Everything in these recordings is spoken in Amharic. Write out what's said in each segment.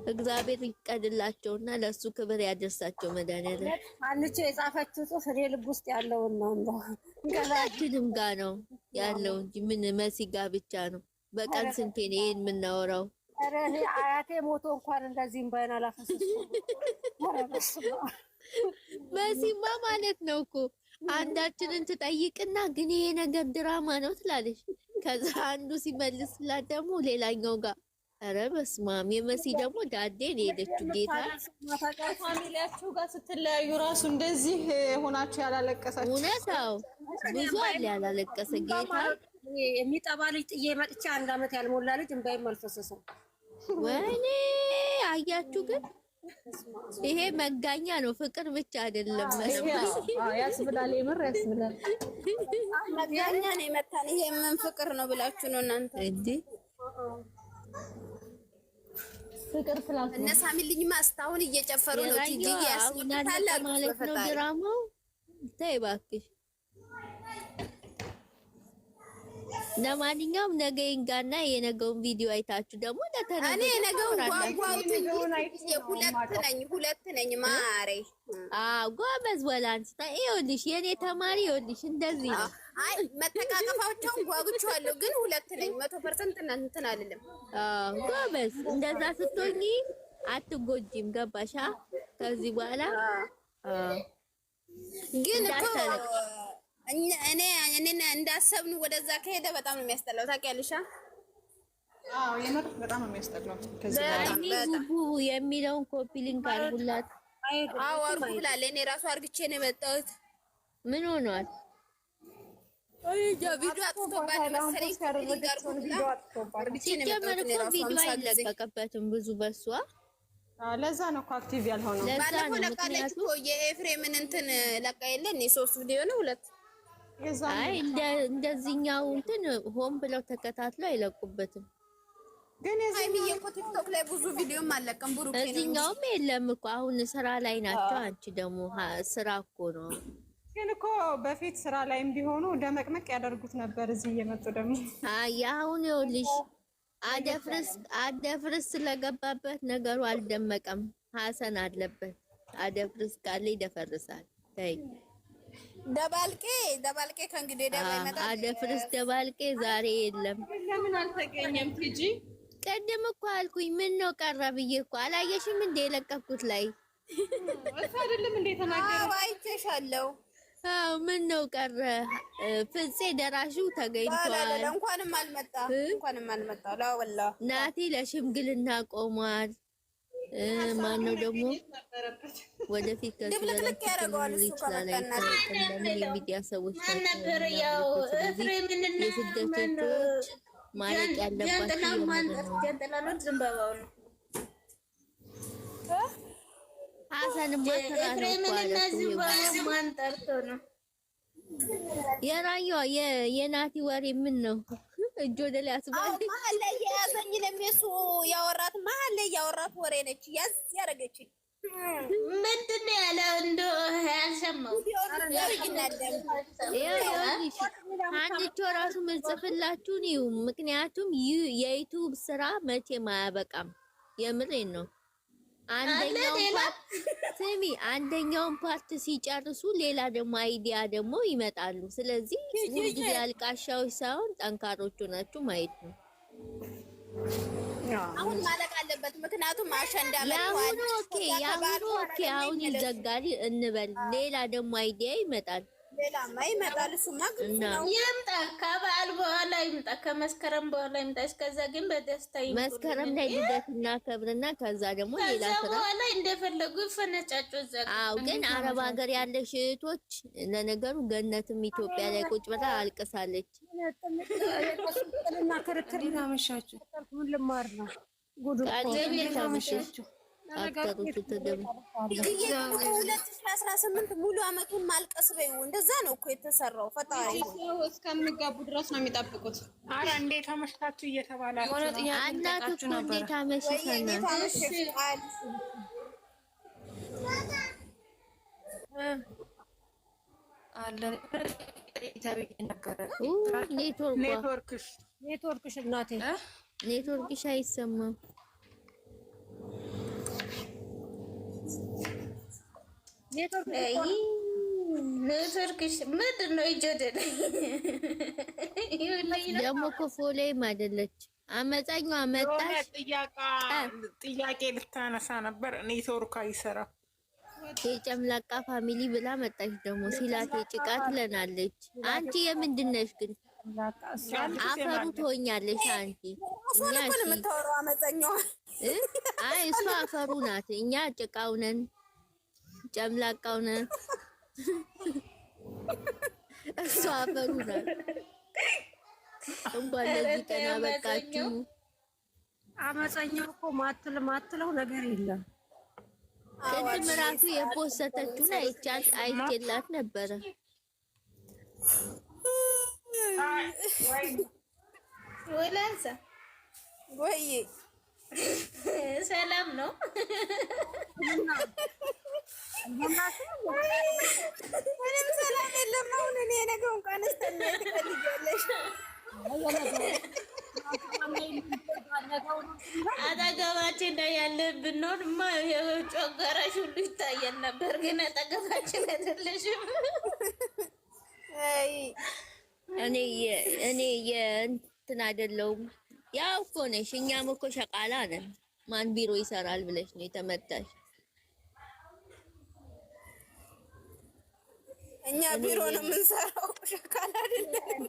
እግዚአብሔር ይቀድላቸውና ለሱ ክብር ያደርሳቸው። መድኃኒዓለም አንቺ የጻፈችው ጽሑፍ እኔ ልብ ውስጥ ያለውን ነው እንደው ሁላችንም ጋር ነው ያለው እንጂ ምን መሲ ጋር ብቻ ነው። በቀን ስንቴ ነው ይሄን የምናወራው? ኧረ እኔ አያቴ ሞቶ እንኳን እንደዚህም ባይና አላፈሰስኩም። መሲማ ማለት ነው እኮ አንዳችንን ትጠይቅና ግን ይሄ ነገር ድራማ ነው ትላለች። ከዛ አንዱ ሲመልስላት ደግሞ ሌላኛው ጋር ኧረ በስመ አብ። የመሲ ደግሞ ዳዴን ሄደችው ጌታ ፋሚሊያችሁ ጋር ስትለያዩ ራሱ እንደዚህ ሆናችሁ ያላለቀሳችሁ እውነታው ብዙ አለ ያላለቀሰ ጌታ የሚጠባ ልጅ ጥዬ መጥቼ 1 አመት ያልሞላ ልጅ እንባይም አልፈሰሰም። ወይኔ አያችሁ ግን ይሄ መጋኛ ነው፣ ፍቅር ብቻ አይደለም። ያስብላል፣ የምር ያስብላል። መጋኛ ነው የመታን። ይሄ ምን ፍቅር ነው ብላችሁ ነው እናንተ እንዴ? ፍቅር ስላል እነ ሳሚልኝማ እስካሁን እየጨፈሩ ነው። ቲጂ ያስመጣል ማለት ነው ድራማው። ተይ እባክሽ። ለማንኛውም ነገ ይንጋና የነገውን ቪዲዮ አይታችሁ ደግሞ እኔ ነገውን ሁለት ነኝ ማሬ። ጎበዝ ወላንስታ። ይኸውልሽ የኔ ተማሪ ይኸውልሽ እንደዚህ ነው። አይ መተቃቀፋቸውን ጓጉቻለሁ፣ ግን 2 ነኝ 100% እንትን አይደለም። ጎበዝ እንደዛ ስትሆኚ አትጎጂም። ገባሻ? ከዚህ በኋላ ግን እኮ እኔ እንዳሰብን ወደዛ ከሄደ በጣም ነው የሚያስጠላው። ታውቂያለሽ? አዎ የምር በጣም ነው የሚያስጠላው። የሚለውን ኮፒ ሊንክ አድርጉላት። አዎ አድርጉላት። እኔ ራሱ አርግቼ ነው የመጣሁት። ምን ሆኗል? ቪዲዮ አጥቶባል መሰለኝ። ሲጀመር እኮ ቪዲዮ አይለቀቅበትም ብዙ በሷ። ለዛ ነው እኮ አክቲቭ ያልሆነው። ባለፈው ለቃለች እኮ የኤፍሬምን እንትን ለቃ የለ እኔ 3 ቪዲዮ ነው 2። አይ እንደዚህኛው እንትን ሆን ብለው ተከታትለው አይለቁበትም። ግን ሃይሚዬ እኮ ቲክቶክ ላይ ብዙ ቪዲዮም አለቀም። ብሩክ ነው እዚህኛውም የለም እኮ አሁን ስራ ላይ ናቸው። አንቺ ደግሞ ስራ እኮ ነው። ግን እኮ በፊት ስራ ላይም ቢሆኑ ደመቅመቅ ያደርጉት ነበር። እዚህ እየመጡ ደግሞ አሁን ይኸውልሽ አደፍርስ ስለገባበት ነገሩ አልደመቀም። ሀሰን አለበት። አደፍርስ ካለ ይደፈርሳል። ተይ ደባልቄ ከእንግዲህ ደባ ይመጣል። አደፍርስ ደባልቄ ዛሬ የለም። ለምን አልተገኘም? ቲጂ ቀደም እኮ አልኩኝ። ምን ነው ቀረ ብዬ እኮ አላየሽም እንደ የለቀኩት ላይ እሱ አይደለም እንደ ተናገረው አይቼሻለሁ። ምን ነው ቀረ? ፍፄ ደራሹ ተገኝቷል። እንኳንም አልመጣ ላወላ ናቲ ለሽምግልና ቆሟል። ማን ነው ደግሞ ወደፊት ድብልቅልቅ ያደርገዋል እሱ ከመጣና የሚዲያ ሰዎች ነበር። ያው ኤፍሬምንና የስደተኞች ማለት ያለባቸው ጀንጥላሎች ዝምባባው ነው። ሀሰንም ኤፍሬምንና ዝምባባው ማን ጠርቶ ነው? የራየው የናቲ ወሬ ምን ነው? እጆ ወደ ላይ አስባል መሀል ላይ የያዘኝ ለሚሱ ያወራት መሀል ላይ ያወራት ወሬ ነች። ያዝ ያረገችኝ ምንድን ነው ያለ እንደው ያልሰማው አንቺ ራሱ ምንጽፍላችሁ ነው። ምክንያቱም የዩቲዩብ ስራ መቼም አያበቃም። የምሬን ነው። አንደኛውን ፓርት ሲጨርሱ ሌላ ደግሞ አይዲያ ደግሞ ይመጣሉ። ስለዚህ ሁልጊዜ አልቃሻዎች ሳይሆን ጠንካሮቹ ናችሁ ማየት ነው። አሁን ማለቅ አለበት። ምክንያቱም አሸንዳ ያሁኑ ኦኬ አሁን ይዘጋል እንበል። ሌላ ደግሞ አይዲያ ይመጣል። ሌላማ ይመጣል። እሱማ ግልጽ ነው። ይምጣ፣ ከበዓል በኋላ ይምጣ፣ ከመስከረም በኋላ ይምጣ። እስከዛ ግን በደስታ ይምጡ። መስከረም ላይ ልደት እናከብርና ከዛ ደግሞ ሌላ ስራ በኋላ እንደፈለጉ ይፈነጫጩ። አዎ፣ ግን አረብ ሀገር ያለሽ እህቶች ለነገሩ ገነትም ኢትዮጵያ ላይ ቁጭ ብላ አልቅሳለች። እና ክርክር አመሻችሁ። ምን ልማር ነው ጉዱ ታመሻችሁ። አጥተሩት ተደም 2018 ሙሉ አመቱን ማልቀስ በይው። እንደዛ ነው እኮ የተሰራው። ፈጣሪ እስከሚጋቡ ድረስ ነው የሚጠብቁት። አረ እንዴት አመሽታችሁ እየተባላችሁ ነው። አናቱ እንዴት አመሽታችሁ አለን ኔትወርክሽ እናቴ ኔትወርክሽ አይሰማም። ኔትወርክሽ ምንድን ነው? ይጀደል ደግሞ ክፉ ላይም አይደለች። አመፀኛዋ መጣች። ጥያቄ ልታነሳ ነበር። ኔትወርክ አይሰራም። የጨምላቃ ፋሚሊ ብላ መጣች። ደግሞ ሲላት የጭቃ ትለናለች። አንቺ የምንድን ነሽ ግን? አፈሩ ትሆኛለሽ አንቺ። እኛ የምታወራው አመፀኛዋ አይ እሷ አፈሩ ናት። እኛ ጭቃው ነን፣ ጨምላቃው ነን። እሷ አፈሩ ናት። እንኳን ለዚህ ቀን አበቃችሁ። አመፀኛው እኮ ማትለው ነገር የለም። ቅድም እራሱ የፖሰተችውን አይቼላት ነበረ። ወላንሳ ወይ ሰላም ነው። ምንም ሰላም የለም። አሁን እኔ ነገ እንኳን ስተኛ ትፈልጊያለሽ? አጠገባችን ላይ ያለ ብንሆንማ የጮጋራሽ ሁሉ ይታየን ነበር፣ ግን አጠገባችን አይደለሽም። እኔ የእንትን አይደለሁም። ያው እኮ ነሽ። እኛም እኮ ሸቃላ ነን። ማን ቢሮ ይሰራል ብለሽ ነው የተመታሽ? እኛ ቢሮ ነው የምንሰራው፣ ሸቃላ አይደለም።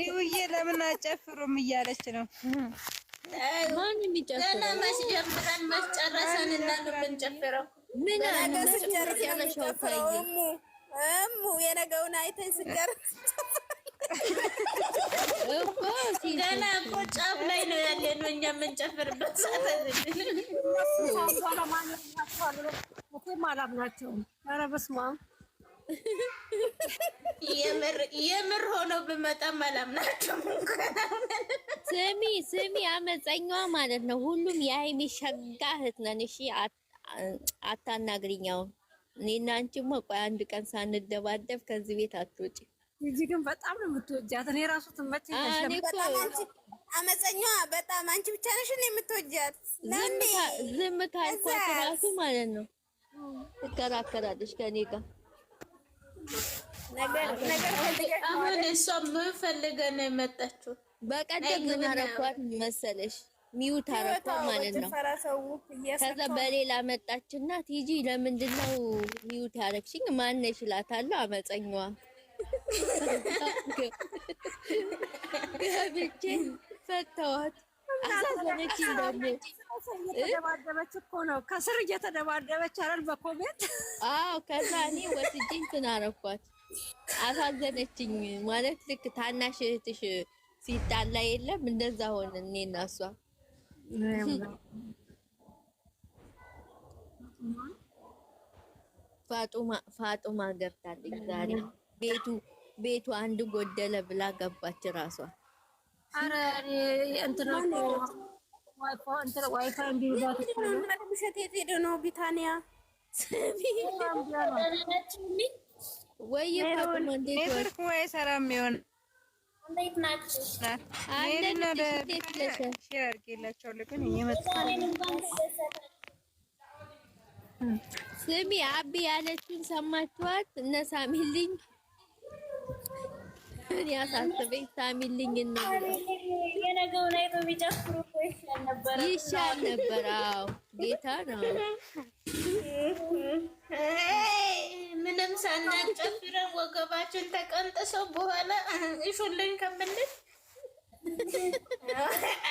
ይውዬ ለምን አጨፍሩም እያለች ነው። ማን የሚጨፍረው? ገና መች ጀምረን መች ጨረሰን እና ነው የምንጨፍረው? ምን ነገ ስጨርስ የምንጨፍረው እሙ የነገውን አይተኝ ስጨርስ ገና እኮ ጫፍ ላይ ነው ያለነው እኛ የምንጨፍርበት ሰዓት አይደለም። አላምናቸውም። ኧረ በስመ አብ የምር ሆነው ብመጣም አላምናቸውም። ስሚ አመፀኛዋ ማለት ነው። ሁሉም የሀይሚ ሸጋ እህት ነን። እሺ አታናግሪኛው። እኔና አንቺማ ቆይ አንድ ቀን ሳንደባደብ ከዚህ ቤት አትወጪ። እዚህ ግን በጣም ነው የምትወጃት። እኔ ራሱ ትመቸኛለሽ። በጣም አንቺ አመፀኛዋ በጣም አንቺ ብቻ ነሽ የምትወጃት። ዝም ካልኳት ራሱ ማለት ነው ትከራከራለች ከኔ ጋር። አሁን እሷ ምን ፈልገ ነው የመጣችው? በቀደም ምን አረኳት መሰለሽ? ሚውት አረኳት ማለት ነው። ከዛ በሌላ መጣችና ቲጂ ለምንድነው ሚውት ያረግሽኝ? ማነሽ እላታለሁ። አመፀኛዋ ገብቼ ፈተዋት። አሳዘነችኝ ደግሞ እየተደባደበች እኮ ነው፣ ከስር እየተደባደበች አይደል? በኮሜንት አዎ። ከዛ እኔ ወስጄ እንትን አረኳት። አሳዘነችኝ ማለት ልክ ታናሽ እህትሽ ሲጣላ የለም እንደዛ ሆነ እኔና እሷ። ፋጡማ ገብታለች ዛሬ። ቤቱ አንድ ጎደለ ብላ ገባች ራሷ። አረ እንትና ዋይፋይ እንዲይዛት ውሸት የት ሄደ ነው? ቢታኒያ ወይ ፋጡማ እንዴት ኔትወርክ ወይ ሰላም ይሆን? እንዴት ናችሁ? አለና ሼር አድርጌላቸዋለሁ ግን እየመጣ ስሚ አቢ ያለችውን ሰማችኋት? እነ ሳሚልኝ እኔ አሳስበኝ ሳሚልኝ ነው የነገውን አይቶ ቢጨፍሩ ይሻል ነበር። አዎ ጌታ ነው። ምንም ሳናጨፍረን ወገባችን ተቀንጥሰው በኋላ እሹልኝ ከምንል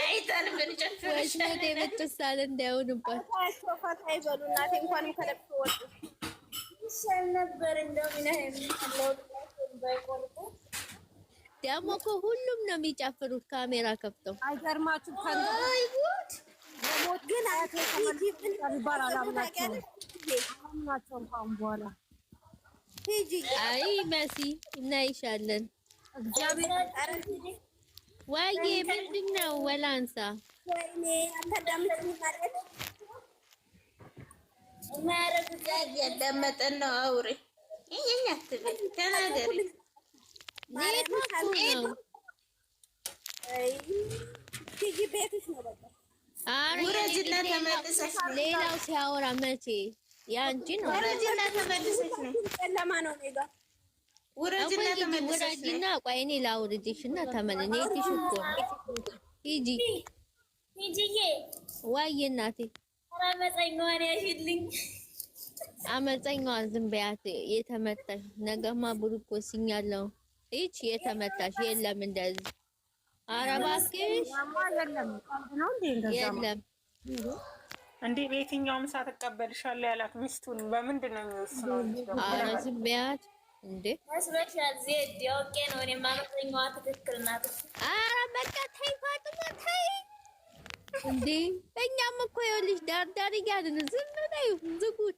አይታል ብንጨፍር ወሽኔ በተሳለ እንዳይሆንባት ሶፋት አይበሉ እናቴ እንኳን ከለብሶ ወጡ ይሻል ነበር። እንደው ደግሞ እኮ ሁሉም ነው የሚጨፍሩት ካሜራ ከፍተው። አይገርማችሁ? ግን አይ መሲ እናይሻለን። ወይዬ ምንድን ነው ወላንሳ? ወይኔ አታዳምጪኝ ማለት ማረግ ያዳመጠን ነው። አውሪ እኛ አትበይ ተናገሪ። ሌላው ሲያወራ መቼ ያንቺ ነው። ውረጅና ተመልሰሽ ነው ጨለማ ነው ኔጋ ውረጅና ተመልሰሽ ውረጅና ቆይ እኔ ላውርድሽና ተመለሽ። እህትሽ እኮ ሂጂ ሂጂዬ። ዋይ እናቴ አመፀኛዋን ያሽልኝ። አመፀኛዋን ዝም በያት። የተመታሽ ነገማ ብሩክ ወስኛለሁ። ይች የተመታሽ የለም እንደዚህ። ኧረ እባክሽ የለም እንዴ በየትኛውም ሰዓት እቀበልሻለሁ ያላት ሚስቱን በምንድን ነው የሚወስነው? ኧረ ዝም በያት እንዴ መስበሻል። ዜድ ያውቄ ነው እኔ አመፀኛዋ ትክክል ናት። ኧረ በቃ ተይ ፋጡማ ተይ እንዴ። እኛም እኮ ይኸውልሽ ዳርዳር እያልን ዝም በይ ዝጉት።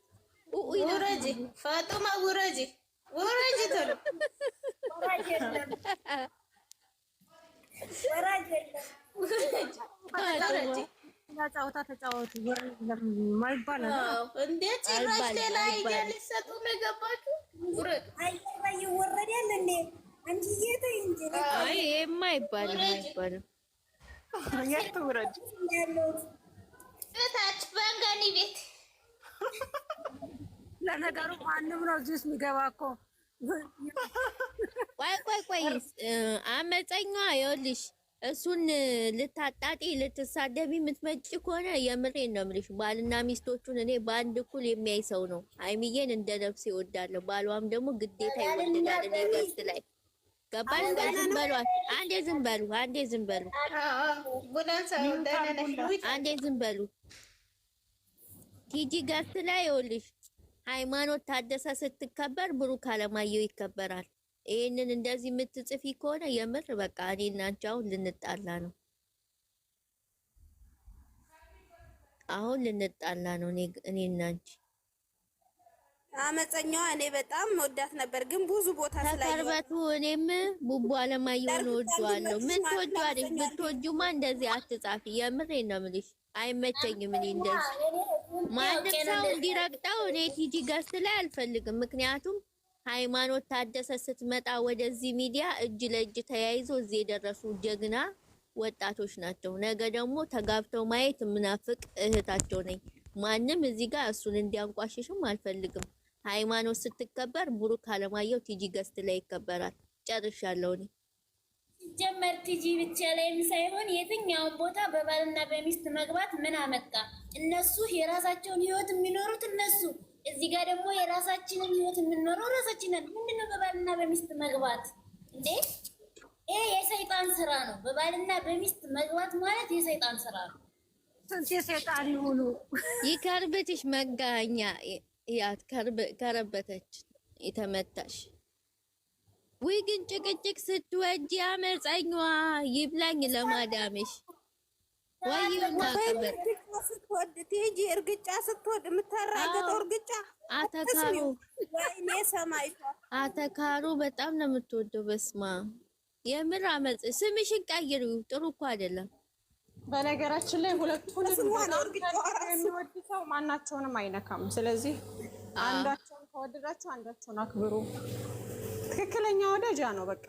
ውረጂ ፋጡማ ውረጂ ውረጂ ቶሎ ወራጅ የለም ወራጅ የለም። ውረጂ። ጫወታ ተጫወቱ ማይባል እንዴ ጭራሽ ሌላ አይዲያ ሊሰጡ ነው የገባችሁ? ውረድ። አይ ይወረዳል እንዴ አንቺ እየተይ እንጂ አይ የማይባልም አይባልም። የት ውረድ ያለው እታች በንጋኒ ቤት ለነገሩ ማንም ነው እዚህ ውስጥ የሚገባ እኮ። ቆይ አመፀኛዋ ይኸውልሽ እሱን ልታጣጤ ልትሳደቢ የምትመጪ ከሆነ የምሬን ነው የምልሽ። ባልና ሚስቶቹን እኔ በአንድ እኩል የሚያይ ሰው ነው። ሀይሚዬን እንደ ነፍሴ እወዳለሁ። ባሏም ደግሞ ግዴታ ይወድዳል። እኔ ገስት ላይ ገባሽ? ዝም በሏት። አንዴ ዝም በሉ። አንዴ ዝም በሉ። አንዴ ዝም በሉ። ቲጂ ገስት ላይ ይኸውልሽ ሃይማኖት ታደሰ ስትከበር ብሩክ አለማየሁ ይከበራል። ይሄንን እንደዚህ የምትጽፊ ከሆነ የምር በቃ እኔና አንቺ አሁን ልንጣላ ነው። አሁን ልንጣላ ነው እኔና አንቺ። አመፀኛዋ እኔ በጣም ወዳት ነበር፣ ግን ብዙ ቦታ ተከርበቱ እኔም ቡቡ አለማየሁን ወዷለሁ። ምን ትወጇለሽ? ብትወጁማ እንደዚህ አትጻፊ። የምሬን ነው የምልሽ። አይመቸኝም። እኔ እንደዚህ ማንም ሰው እንዲረግጠው እኔ ቲጂ ገስት ላይ አልፈልግም። ምክንያቱም ሃይማኖት ታደሰ ስትመጣ ወደዚህ ሚዲያ እጅ ለእጅ ተያይዞ እዚህ የደረሱ ጀግና ወጣቶች ናቸው። ነገ ደግሞ ተጋብተው ማየት ምናፍቅ እህታቸው ነኝ። ማንም እዚህ ጋር እሱን እንዲያንቋሽሽም አልፈልግም። ሃይማኖት ስትከበር ብሩክ አለማየሁ ቲጂ ገስት ላይ ይከበራል። ጨርሻለሁ። እኔ ጀመር ቲጂ ብቻ ላይም ሳይሆን የትኛውን ቦታ በባልና በሚስት መግባት ምን አመጣ? እነሱ የራሳቸውን ህይወት የሚኖሩት እነሱ እዚህ ጋር ደግሞ የራሳችንን ህይወት የምንኖረው ራሳችንን። ምንድነው በባልና በሚስት መግባት እንዴ? ይሄ የሰይጣን ስራ ነው። በባልና በሚስት መግባት ማለት የሰይጣን ስራ ነው። ስንት የሰይጣን ይሁኑ ይከርብትሽ መጋኛ ያት ከረበተች የተመታሽ ወይ ግን ጭቅጭቅ ስትወጂ አመፀኛዋ ይብላኝ ለማዳምሽ ስትወድ ቲጂ እርግጫ ስትወድ የምታራገጠው እርግጫ አተካሩ ወይኔ ሰማይቷ አተካሩ በጣም ነው የምትወደው። በስማ የምር አመጽ ስምሽን ቀይሪው። ጥሩ እኮ አይደለም። በነገራችን ላይ ሁለቱን የሚወድ ሰው ማናቸውንም አይነካም። ስለዚህ አንዳቸውን ከወደዳችሁ አንዳቸውን አክብሩ። ትክክለኛ ወዳጃ ነው በቃ።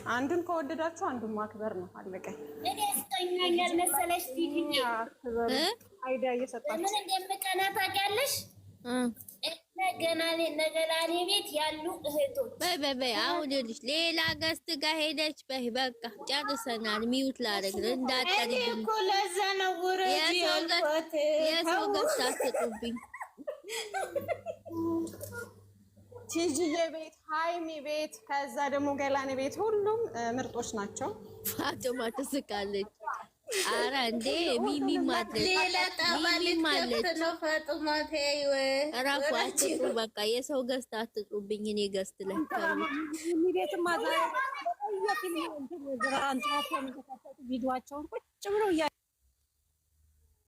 አንዱን ከወደዳችሁ አንዱን ማክበር ነው። አለቀ። እኔ አስተኛኛል መሰለሽ ቲጂ አይዲያ እየሰጣችሁ ምን እንደምቀና ታውቂያለሽ? ነገላኔ ቤት ያሉ እህቶች በይ አሁን ይኸውልሽ ሌላ ገስት ጋር ሄደች። በቃ ጨርሰናል። ሚውት ላደርግ እንዳጠሪኝ እኮ ለዛ ነው ወረጂ ያልኩት። የሰው ገስት አትጡብኝ። ቲጂዬ ቤት፣ ሃይሚ ቤት፣ ከዛ ደግሞ ገላኔ ቤት ሁሉም ምርጦች ናቸው። ፋጡማ ትስቃለች። አረ እንዴ ሚሚ ማለት ሌላ ጣባሊ ነው። ፋጡማ ተይው እራፉ አትጡ። በቃ የሰው ገስት አትጡብኝ። እኔ ገስት ላይ ቪዲዮአቸውን ቁጭ ብሎ